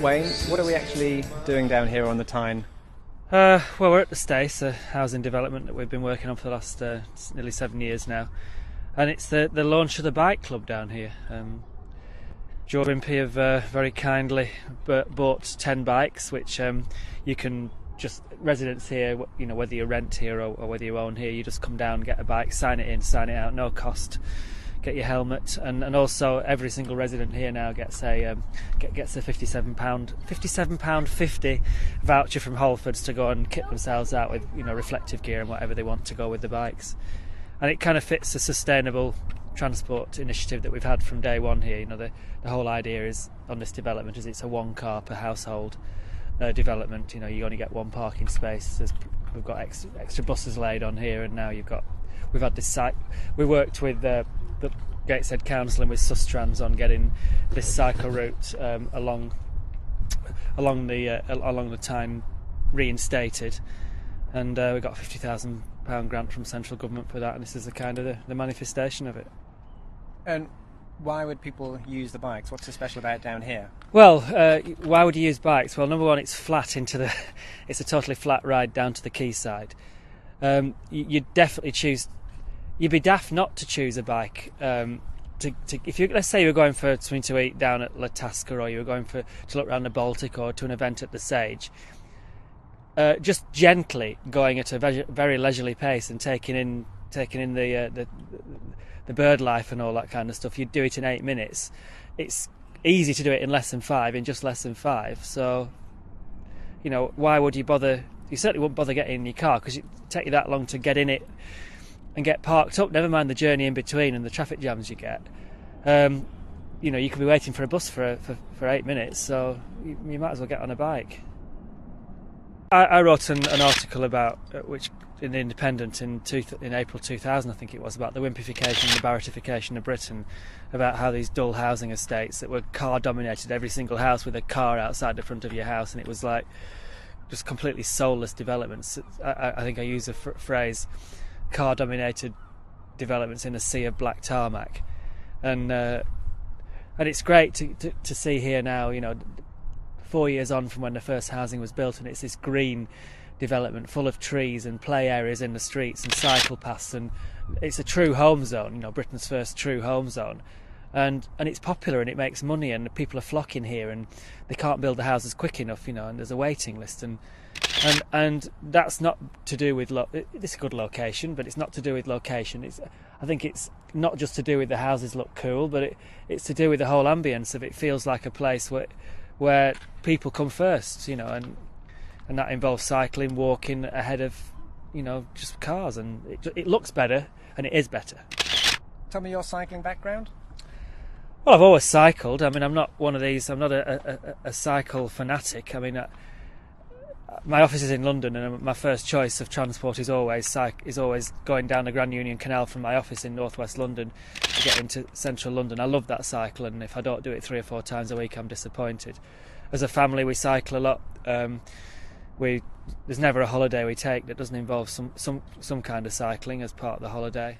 Wayne, what are we actually doing down here on the Tyne? Well, we're at the Staiths, a housing development that we've been working on for the last nearly 7 years now, and it's the launch of the bike club down here. Joe Wimpy have very kindly bought 10 bikes, which you can just, residents here, you know, whether you rent here or whether you own here, you just come down, get a bike, sign it in, sign it out, no cost. Get your helmet, and also every single resident here now gets a £57.50 voucher from Halfords to go and kit themselves out with, you know, reflective gear and whatever they want to go with the bikes. And it kind of fits a sustainable transport initiative that we've had from day one here. You know, the whole idea is on this development is it's a one car per household development. You know, you only get one parking space. We've got extra buses laid on here, and now we've had this site. We worked with the Gateshead Council and with Sustrans on getting this cycle route along the Tyne reinstated, and we got a £50,000 grant from central government for that, and this is the kind of the manifestation of it. And why would people use the bikes? What's so special about it down here? Well, why would you use bikes? Well, number one, it's flat it's a totally flat ride down to the quayside. You'd definitely choose. You'd be daft not to choose a bike. If you, let's say you were going for something to eat down at La Tasca, or you were going to look around the Baltic, or to an event at the Sage, just gently going at a very leisurely pace and taking in the bird life and all that kind of stuff, you'd do it in 8 minutes. It's easy to do it in just less than 5. So, you know, why would you bother? You certainly wouldn't bother getting in your car, because it'd take you that long to get in it and get parked up, never mind the journey in between and the traffic jams you get. You know, you could be waiting for a bus for 8 minutes, so you might as well get on a bike. I wrote an article about which in the Independent in April 2000, I think it was, about the wimpification and the barrettification of Britain, about how these dull housing estates that were car dominated, every single house with a car outside the front of your house, and it was like just completely soulless developments. I think I use a phrase, car-dominated developments in a sea of black tarmac, and it's great to see here now, you know, 4 years on from when the first housing was built, and it's this green development full of trees and play areas in the streets and cycle paths, and it's a true home zone, you know, Britain's first true home zone, and it's popular and it makes money, and people are flocking here, and they can't build the houses quick enough, you know, and there's a waiting list, and that's not to do with it's a good location, but it's not to do with location. I think it's not just to do with the houses look cool, but it's to do with the whole ambience of it. Feels like a place where people come first, you know, and that involves cycling, walking ahead of, you know, just cars, and it looks better, and it is better. Tell me your cycling background. Well, I've always cycled. I mean, I'm not one of these. I'm not a cycle fanatic. I mean, my office is in London, and my first choice of transport is always going down the Grand Union Canal from my office in northwest London to get into central London. I love that cycle, and if I don't do it 3 or 4 times a week, I'm disappointed. As a family, we cycle a lot. There's never a holiday we take that doesn't involve some kind of cycling as part of the holiday.